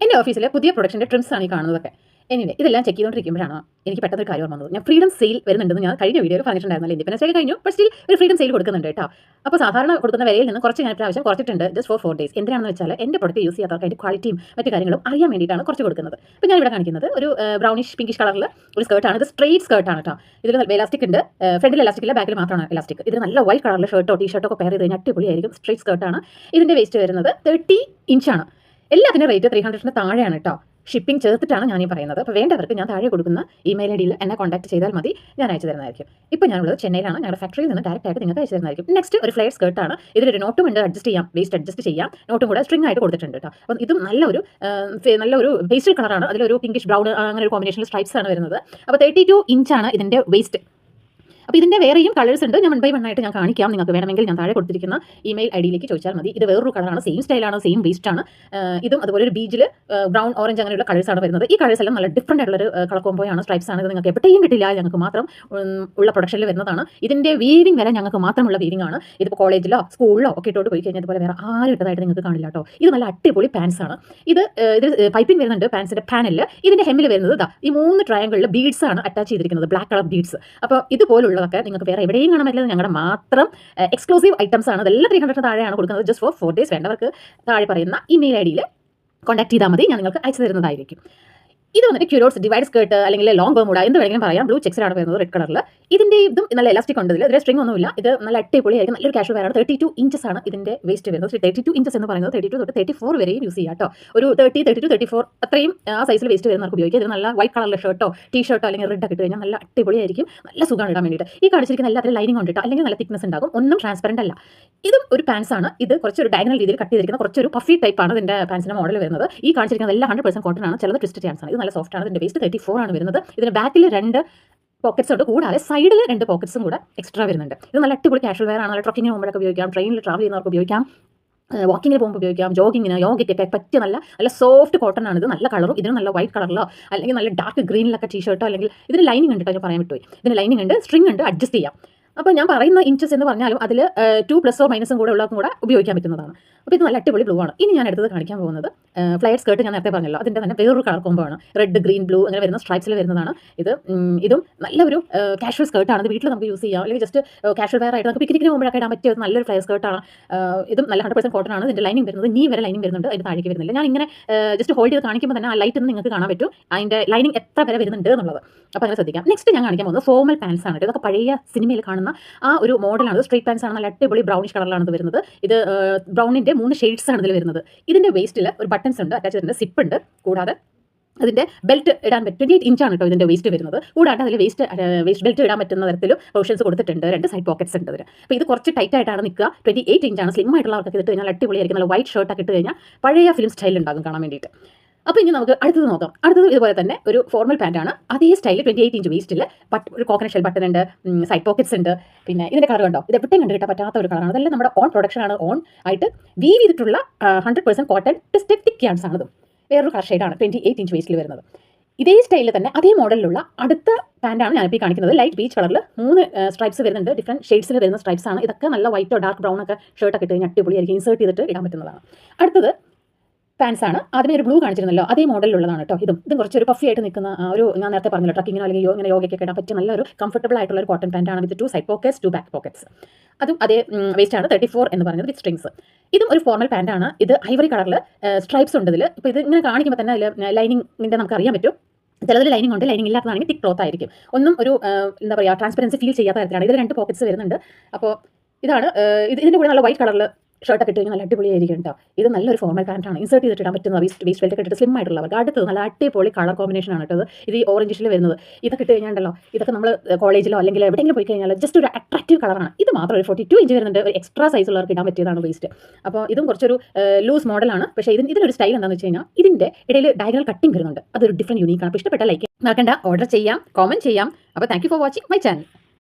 എൻ്റെ ഓഫീസിലെ പുതിയ പ്രൊഡക്ഷൻ്റെ ട്രിംസാണ് ഈ കാണുന്നതൊക്കെ. എനിവേ ഇതെല്ലാം ചെക്ക് ചെയ്തുകൊണ്ടിരിക്കുമ്പോഴാണ് എനിക്ക് പെട്ടെന്ന് ഒരു കാര്യം ഓർമ്മ വന്നത്. ഞാൻ ഫ്രീഡം സെയിൽ വരുന്നുണ്ടെന്ന് ഞാൻ കഴിഞ്ഞ വീഡിയോയിൽ പറഞ്ഞിട്ടുണ്ടായിരുന്നല്ലോ. ഇൻഡിപെൻഡൻസ് ഡേ കഴിഞ്ഞു, ബട്ട് സ്റ്റിൽ ഒരു ഫ്രീഡം സെയിൽ കൊടുക്കുന്നുണ്ട് കേട്ടോ. അപ്പോൾ സാധാരണ കൊടുക്കുന്ന വിലയിൽ നിന്ന് കുറച്ച് ഞാൻ പ്രാവശ്യം കുറച്ചിട്ടുണ്ട്, ജസ്റ്റ് ഫോർ 4 days. എന്തിനാണെന്ന് വെച്ചാൽ എൻ്റെ പ്രൊഡക്റ്റ് യൂസ് ചെയ്യാത്തവർക്ക് അതിൻ്റെ ക്വാളിറ്റിയും മറ്റു കാര്യങ്ങളും അറിയാൻ വേണ്ടിയിട്ടാണ് കുറച്ച് കൊടുക്കുന്നത്. അപ്പോൾ ഞാൻ ഇവിടെ കാണിക്കുന്നത് ഒരു ബ്രൗണിഷ് പിങ്കിഷ് കളറിൽ ഒരു സ്കേർട്ടാണ്. ഇത് സ്ട്രെയിറ്റ് സ്കേർട്ടാണ് കേട്ടോ. ഇതിൽ എലാസ്റ്റിക് ഉണ്ട്, ഫ്രണ്ടിൽ എലാസ്റ്റിക് ഇല്ല, ബാക്കിൽ മാത്രമാണ് എലാസ്റ്റിക്. ഇതിന് നല്ല വൈറ്റ് കളറിൽ ഷർട്ടോ ടീഷർട്ടോ ഒക്കെ പെയർ ചെയ്ത് കഴിഞ്ഞാൽ അടിപൊളിയായിരിക്കും. സ്ട്രെയിറ്റ് സ്കേർട്ടാണ്. ഇതിൻ്റെ വേസ്റ്റ് വരുന്നത് 30 ഇഞ്ചാണ്. എല്ലാത്തിൻ്റെ റേറ്റ് 300 താഴെയാണ് കേട്ടോ. ഷിപ്പിംഗ് ചേർത്തിട്ടാണ് ഞാൻ ഈ പറയുന്നത്. അപ്പോൾ വേണ്ടവർക്ക് ഞാൻ താഴെ കൊടുക്കുന്ന ഇമെയിൽ ഐ ഡിയിൽ എന്നെ കോൺടാക്ട് ചെയ്താൽ മതി, ഞാൻ അയച്ചു തരുന്നതായിരിക്കും. ഇപ്പോൾ ഞാനുള്ളത് ചെന്നൈയിലാണ്. ഞങ്ങളുടെ ഫാക്ടറിയിൽ നിന്ന് ഡയറക്റ്റ് ആയിട്ട് നിങ്ങൾക്ക് അയച്ചു തരുന്നതായിരിക്കും. നെക്സ്റ്റ് ഒരു ഫ്ലെയർ സ്കേർട്ടാണ്. ഇതിലൊരു നോട്ടും ഉണ്ട്, അഡ്ജസ്റ്റ് ചെയ്യാം, വേസ്റ്റ് അഡ്ജസ്റ്റ് ചെയ്യാം. നോട്ടും കൂടെ സ്ട്രിംഗ് ആയിട്ട് കൊടുത്തിട്ടുണ്ട് കേട്ടോ. അപ്പം ഇതും നല്ലൊരു പേസ്റ്റൽ കളറാണ്. അതിലൊരു പിങ്കിഷ് ബ്രൗൺ അങ്ങനെ ഒരു കോമ്പിനേഷനിൽ സ്ട്രൈപ്സ് ആണ് വരുന്നത്. അപ്പോൾ 32 ഇഞ്ചാണ് ഇതിൻ്റെ വേസ്റ്റ്. അപ്പോൾ ഇതിൻ്റെ വേറെയും കളേഴ്സ് ഉണ്ട്. ഞാൻ 1 by 1 ആയിട്ട് ഞാൻ കാണിക്കാം. നിങ്ങൾക്ക് വേണമെങ്കിൽ ഞാൻ താഴെ കൊടുത്തിരിക്കുന്ന ഇമെയിൽ ഐ ഡിയിലേക്ക് ചോദിച്ചാൽ മതി. ഇത് വേറൊരു കളറാണ്, സെയിം സ്റ്റൈലാണ്, സെയിം വേസ്റ്റ് ആണ്. ഇതും അതുപോലെ ഒരു ബീജിൽ ബ്രൗൺ ഓറഞ്ച് അങ്ങനെയുള്ള കളേഴ്സാണ് വരുന്നത്. ഈ കളേഴ്സ് എല്ലാം നല്ല ഡിഫറൻറ്റ് ആയിട്ടുള്ളൊരു കളർ കോമ്പോയാണ്, സ്ട്രൈപ്സ് ആണ്. ഇത് നിങ്ങൾക്ക് എവിടെയും കിട്ടില്ല, ഞങ്ങൾക്ക് മാത്രം ഉള്ള പ്രൊഡക്ഷനിൽ വരുന്നതാണ്. ഇതിൻ്റെ വീവിംഗ് വരെ ഞങ്ങൾക്ക് മാത്രമുള്ള വീവിംഗ് ആണ്. ഇതിപ്പോൾ കോളേജിലോ സ്കൂളിലോ ഒക്കെ ഇട്ടോട്ട് പോയി കഴിഞ്ഞാൽ ഇതുപോലെ വേറെ ആരും ഇട്ടതായിട്ട് നിങ്ങൾക്ക് കാണില്ല കേട്ടോ. ഇത് നല്ല അടിപൊളി പാൻസ് ആണ്. ഇതിൽ പൈപ്പിംഗ് വരുന്നുണ്ട് പാൻസിൻ്റെ പാനലിൽ. ഇതിൻ്റെ ഹെമ്മിൽ വരുന്നത് ഈ 3 ട്രയാങ്കിളിൽ ബീഡ്സ് ആണ് അറ്റാച്ച് ചെയ്തിരിക്കുന്നത്, ബ്ലാക്ക് കളർ ബീഡ്സ്. അപ്പോൾ ഇതുപോലുള്ളതൊക്കെ നിങ്ങൾക്ക് വേറെ എവിടെയും കാണാൻ പറ്റില്ല, ഞങ്ങളുടെ മാത്രം എക്സ്ക്ലൂസീവ് ഐറ്റംസ് ആണ്. അതെല്ലാം 300 താഴെയാണ് കൊടുക്കുന്നത്, ജസ്റ്റ് ഫോർ 4 days. വേണ്ടവർക്ക് താഴെ പറയുന്ന ഇമെയിൽ ഐ ഡിയിൽ കോൺടാക്ട് ചെയ്താൽ മതി, ഞാൻ നിങ്ങൾക്ക് അയച്ചു തരുന്നതായിരിക്കും. ഇത് വന്നിട്ട് ക്യൂരോട്സ് ഡിവൈഡ് സ്കേർട്ട് അല്ലെങ്കിൽ ലോങ് ബർമുഡ എന്ത് വേണമെങ്കിലും പറയാം. ബ്ലൂ ചെക്സിലാണ് വരുന്നത്, റെഡ് കളറിൽ. ഇതിൻ്റെ ഇതും നല്ല എലാസ്റ്റിക് ഉണ്ട്. ഇതിൽ സ്ട്രിംഗ് ഒന്നുമില്ല. ഇത് നല്ല അടിപൊളിയായിരിക്കും, നല്ലൊരു കാഷ്വൽ വെയറാണ്. 32 ഇഞ്ചസ് ആണ് ഇതിൻ്റെ വേസ്റ്റ് വരുന്നത്. 32 ഇഞ്ചസ് എന്ന് പറയുന്നത് 32 തൊട്ട് 34 വരെയും യൂസ് ചെയ്യാം കേട്ടോ. ഒരു 30, 32, 34 അത്രയും ആ സൈസിൽ വേസ്റ്റ് വരുന്നവർക്ക് ഉപയോഗിക്കാം. ഇത് നല്ല വൈറ്റ് കളറിലെ ഷർട്ടോ ടീഷർട്ടോ അല്ലെങ്കിൽ റെഡ് ഒക്കെ ഇട്ട് കഴിഞ്ഞാൽ നല്ല അടിപൊളിയായിരിക്കും, നല്ല സുഖമാണ് ഇടാൻ വേണ്ടിയിട്ട്. ഈ കാണിച്ചിരിക്കുന്ന എല്ലാത്തിലും ലൈനിങ് ഉണ്ട് കേട്ടോ, അല്ലെങ്കിൽ നല്ല തിക്നെസ് ഉണ്ടാകും, ഒന്നും ട്രാൻസ്പെറൻറ്റ് അല്ല. ഇതും ഒരു പാൻസ് ആണ്. ഇത് കുറച്ചൊരു ഡയഗണൽ രീതിയിൽ കട്ട് ചെയ്തിരിക്കുന്ന കുറച്ചൊരു പഫി ടൈപ്പാണ് ഇതിൻ്റെ പാൻസിൻ്റെ മോഡൽ വരുന്നത്. ഈ കാണിച്ചിരിക്കുന്ന എല്ലാം 100% കോട്ടൺ ആണ്, ചിലത് ട്വിസ്റ്റ് ചാൻസ് ആണ്. ഇത് നല്ല സോഫ്റ്റ് ആണ്. ഇതിൻ്റെ വേസ്റ്റ് 34 ആണ് വരുന്നത്. ഇതിന് ബാക്കിൽ 2 പോക്കറ്റ്സ് ഉണ്ട്, കൂടാതെ സൈഡിൽ 2 പോക്കറ്റ്സും കൂടെ എക്സ്ട്രാ വരുന്നുണ്ട്. ഇത് നല്ല അടിപൊളി കാഷ്വൽ വെയർ ആണ്. നല്ല ട്രക്കിങ്ങിന് പോകുമ്പോഴൊക്കെ ഉപയോഗിക്കാം, ട്രെയിനിൽ ട്രാവൽ ചെയ്യുന്നവർക്ക് ഉപയോഗിക്കാം, വാക്കിങ്ങിന് പോകുമ്പോൾ ഉപയോഗിക്കാം, ജോഗിങ്ങിന് യോഗയ്ക്കൊക്കെ പറ്റിയ നല്ല സോഫ്റ്റ് കോട്ടൺ ആണ്. ഇത് നല്ല കളറും, ഇതിന് നല്ല വൈറ്റ് കളറിലോ അല്ലെങ്കിൽ നല്ല ഡാർക്ക് ഗ്രീനിലൊക്കെ ടീഷർട്ടോ അല്ലെങ്കിൽ ഇതിന് ലൈനിങ് ഉണ്ട് കേട്ടോ, ഞാൻ പറയാൻ വിട്ടുപോയി. ഇതിന് ലൈനിങ് ഉണ്ട്, സ്ട്രിംഗ് ഉണ്ട്, അഡ്ജസ്റ്റ് ചെയ്യാം. അപ്പോൾ ഞാൻ പറയുന്ന ഇഞ്ചസ് എന്ന് പറഞ്ഞാലും അതിൽ 2 ± കൂടെ ഉള്ളതും കൂടെ ഉപയോഗിക്കാൻ പറ്റുന്നതാണ്. അപ്പോൾ ഇത് നല്ല അടിപൊളി ബ്ലൂ ആണ്. ഇനി ഞാൻ അടുത്തത് കാണിക്കാൻ പോകുന്നത് ഫ്ലയർ സ്കേർട്ട്. ഞാൻ നേരത്തെ പറഞ്ഞല്ലോ, അതിൻ്റെ തന്നെ വേറൊരു കളർ കോമ്പോ ആണ്. റെഡ്, ഗ്രീൻ, ബ്ലൂ അങ്ങനെ വരുന്ന സ്ട്രൈപ്സിൽ വരുന്നതാണ്. ഇതും നല്ലൊരു കാഷ്വൽ സ്കേർട്ടാണ്. ഇത് വീട്ടിൽ നമുക്ക് യൂസ് ചെയ്യാം, അല്ലെങ്കിൽ ജസ്റ്റ് കാഷ്വൽ വെയർ ആയിട്ട് നമുക്ക് പിക്നിക്കിന് പോകുമ്പോഴൊക്കെ ഇടാൻ പറ്റിയ നല്ലൊരു ഫ്ലയർ സ്കേർട്ടാണ്. ഇതും നല്ല 100% കോട്ടൺ ആണ്. ഇതിൻ്റെ ലൈനിങ് വരുന്നത് നീ വരെ ലൈനിങ് വരുന്നുണ്ട്, അതിന് താഴേക്ക് വരുന്നില്ല. ഞാൻ ഇങ്ങനെ ജസ്റ്റ് ഹോൾഡ് ചെയ്ത് കാണിക്കുമ്പോൾ തന്നെ ആ ലൈറ്റ് ഒന്ന് നിങ്ങൾക്ക് കാണാൻ പറ്റും, അതിൻ്റെ ലൈനിങ് എത്ര വരെ വരുന്നുണ്ട് എന്നുള്ളത്. അപ്പോൾ അങ്ങനെ ശ്രദ്ധിക്കാം. നെക്സ്റ്റ് ഞാൻ കാണിക്കാൻ പോകുന്നത് ഫോർമൽ പാൻസ് ആണ്. ഇതൊക്കെ പഴയ സിനിമയിൽ കാണുന്ന ആ ഒരു മോഡലാണ്. സ്ട്രീറ്റ് പാൻസ് ആണ്, നല്ല അടിപൊളി ബ്രൗണിഷ് കളറിലാണ് ഇത് വരുന്നത്. ഇത് ബ്രൗണിൻ്റെ 3 ഷെയ്ഡ്സ് ആണ് ഇതിൽ വരുന്നത്. ഇതിൻ്റെ വേസ്റ്റിൽ ഒരു ബട്ടൺസ് ഉണ്ട്, അറ്റാച്ച് ചെയ്തിട്ടുണ്ട്, സിപ്പ് ഉണ്ട്, കൂടാതെ അതിൻ്റെ ബെൽറ്റ് ഇടാൻ പറ്റും. 28 ഇഞ്ചാണ് കേട്ടോ ഇതിൻ്റെ വേസ്റ്റ് വരുന്നത്. കൂടാതെ അതിൽ വേസ്റ്റ് ബെൽറ്റ് ഇടാൻ പറ്റുന്ന തരത്തിലും പ്രൊവിഷൻസ് കൊടുത്തിട്ടുണ്ട്. 2 സൈഡ് പോക്കറ്റ്സ് ഉണ്ട് ഇതിന്. അപ്പോൾ ഇത് കുറച്ച് ടൈറ്റ് ആയിട്ടാണ് നിൽക്കുക. 28 ഇഞ്ചാണ്. സ്ലിം ആയിട്ടുള്ളവർക്ക് ഇട്ട് കഴിഞ്ഞാൽ അടിപൊളിയായിരിക്കും. നല്ല വൈറ്റ് ഷർട്ടൊക്കെ ഇട്ട് കഴിഞ്ഞാൽ പഴയ ഫിലിം സ്റ്റൈൽ ഉണ്ടാകും കാണാൻ വേണ്ടിയിട്ട്. അപ്പോൾ ഇനി നമുക്ക് അടുത്തത് നോക്കാം. അടുത്തത് ഇതുപോലെ തന്നെ ഒരു ഫോർമൽ പാൻറ്റാണ്. അതേ സ്റ്റൈലിൽ 28 ഇഞ്ച് വേസ്റ്റിൽ ഒരു കോക്കനട്ട് ഷെൽ ബട്ടൺ ഉണ്ട്, സൈഡ് പോക്കറ്റ്സ് ഉണ്ട്. പിന്നെ ഇതിൻ്റെ കളർ കണ്ടോ, ഇത് എവിടെയും കണ്ടു കിട്ടാൻ പറ്റാത്ത ഒരു കളറാണ്. അതെല്ലാം നമ്മുടെ ഓൺ പ്രൊഡക്ഷനാണ്, ഓൺ ആയിട്ട് വീവ് ചെയ്തിട്ടുള്ള 100% കോട്ടൺ ട്വിസ്റ്റഡ് തിക്ക് യാർൻസ് ആണത്. വേറൊരു കളർ ഷെയ്ഡാണ് 28 ഇഞ്ച് വേസ്റ്റിൽ വരുന്നത്. ഇതേ സ്റ്റൈലിൽ തന്നെ അതേ മോഡലിലുള്ള അടുത്ത പാൻറ്റാണ് ഞാനിപ്പോൾ ഈ കാണിക്കുന്നത്. ലൈറ്റ് പീച്ച് കളറിൽ 3 സ്ട്രൈപ്സ് വരുന്നുണ്ട്, ഡിഫറൻറ്റ് ഷെയ്ഡ്സിൽ വരുന്ന സ്ട്രൈപ്സ് ആണ്. ഇതൊക്കെ നല്ല വൈറ്റോ ഡാർക്ക് ബ്രൗൺ ഒക്കെ ഷർട്ടൊക്കെ ഇട്ട് കഴിഞ്ഞാൽ അടിപൊളിയായിരിക്കും, ഇൻസേർട്ട് ചെയ്തിട്ട് ഇടാൻ പറ്റുന്നതാണ്. അടുത്തത് പാൻസ് ആണ്. ആദ്യമേ ഒരു ബ്ലൂ കാണിച്ചിരുന്നല്ലോ, അതേ മോഡലിലുള്ളതാണ് കേട്ടോ. ഇതും കുറച്ചൊരു പഫി ആയിട്ട് നിൽക്കുന്ന ഞാൻ നേരത്തെ പറഞ്ഞല്ലോ, ട്രക്കിങ്ങിനോ അല്ലെങ്കിൽ ഇങ്ങനെ യോഗയ്ക്കൊക്കെ ഇടാൻ പറ്റിയ നല്ലൊരു കംഫർട്ടബിൾ ആയിട്ടുള്ള ഒരു കോട്ടൺ പാൻറ്റാണ്. വിത്ത് 2 സൈഡ് പോക്കറ്റ്സ്, 2 ബാക്ക് പോക്കറ്റ്സ്. അതും അതേ വേസ്റ്റ് ആണ്, 34 എന്ന് പറയുന്നത്, വിത്ത് സ്ട്രിങ്സ്. ഇതും ഒരു ഫോർമൽ പാൻറ്റാണ്. ഇത് ഐവറി കളറിൽ സ്ട്രൈപ്സ് ഉണ്ട് ഇതിൽ. ഇപ്പോൾ ഇത് ഇങ്ങനെ കാണിക്കുമ്പോൾ തന്നെ അതിൽ ലൈനിങ്ങിൻ്റെ നമുക്ക് അറിയാൻ പറ്റും. ചിലതിൽ ലൈനിങ് ഉണ്ട്, ലൈനിങ് ഇല്ലാത്തതാണെങ്കിൽ തിക്ക് ക്ലോത്ത് ആയിരിക്കും. ഒന്നും ഒരു എന്താ പറയുക, ട്രാൻസ്പെറൻസി ഫീൽ ചെയ്യാത്ത തരത്തിലാണ്. ഇതിൽ 2 പോക്കറ്റ്സ് വരുന്നുണ്ട്. അപ്പോൾ ഇതാണ് ഇതിൻ്റെ കൂടെ നല്ല വൈറ്റ് കളറിൽ ഷർട്ടൊക്കെ ഇട്ട് കഴിഞ്ഞാൽ നല്ല അടിപൊളിയായിരിക്കും കേട്ടോ. ഇത് നല്ലൊരു ഫോർമൽ പാൻറ്റാണ്, ഇൻസേർട്ട് ചെയ്തിട്ട് ഇടാൻ പറ്റുന്ന വേസ്റ്റ് ബെൽറ്റ് ഒക്കെ ഇട്ടിട്ട് സ്ലിം ആയിട്ടുള്ളവർക്ക്. അടുത്തത് നല്ല അടിപൊളി കളർ കോമ്പിനേഷൻ ആണ് കേട്ടോ. ഇത് ഈ ഓറഞ്ചിഷിൽ വരുന്നത്. ഇതൊക്കെ ഇട്ട് കഴിഞ്ഞാൽ ഇതൊക്കെ നമ്മൾ കോളേജിലോ അല്ലെങ്കിൽ എവിടെയെങ്കിലും പോയി കഴിഞ്ഞാൽ ജസ്റ്റ് ഒരു അട്രാക്റ്റീവ് കളറാണ്. ഇത് മാത്രം ഒരു 42 ഇഞ്ച് വരുന്നുണ്ട്, ഒരു എക്സ്ട്രാ സൈസ് ഉള്ളവർക്ക് ഇടാൻ പറ്റിയതാണ് വേസ്റ്റ്. അപ്പോൾ ഇതും കുറച്ചൊരു ലൂസ് മോഡലാണ്. പക്ഷേ ഇതിനൊരു സ്റ്റൈൽ എന്താണെന്ന് വെച്ച് കഴിഞ്ഞാൽ ഇതിൻ്റെ ഇടയിൽ ഡയഗണൽ കട്ടിങ് വരുന്നുണ്ട്. അതൊരു ഡിഫറെൻറ്റ് യൂണീക്കാണ്. അപ്പോൾ ഇഷ്ടപ്പെട്ട ലൈക്ക് മറക്കണ്ട, ഓർഡർ ചെയ്യാം, കോമൻറ്റ് ചെയ്യാം. അപ്പോൾ thank you for watching my channel.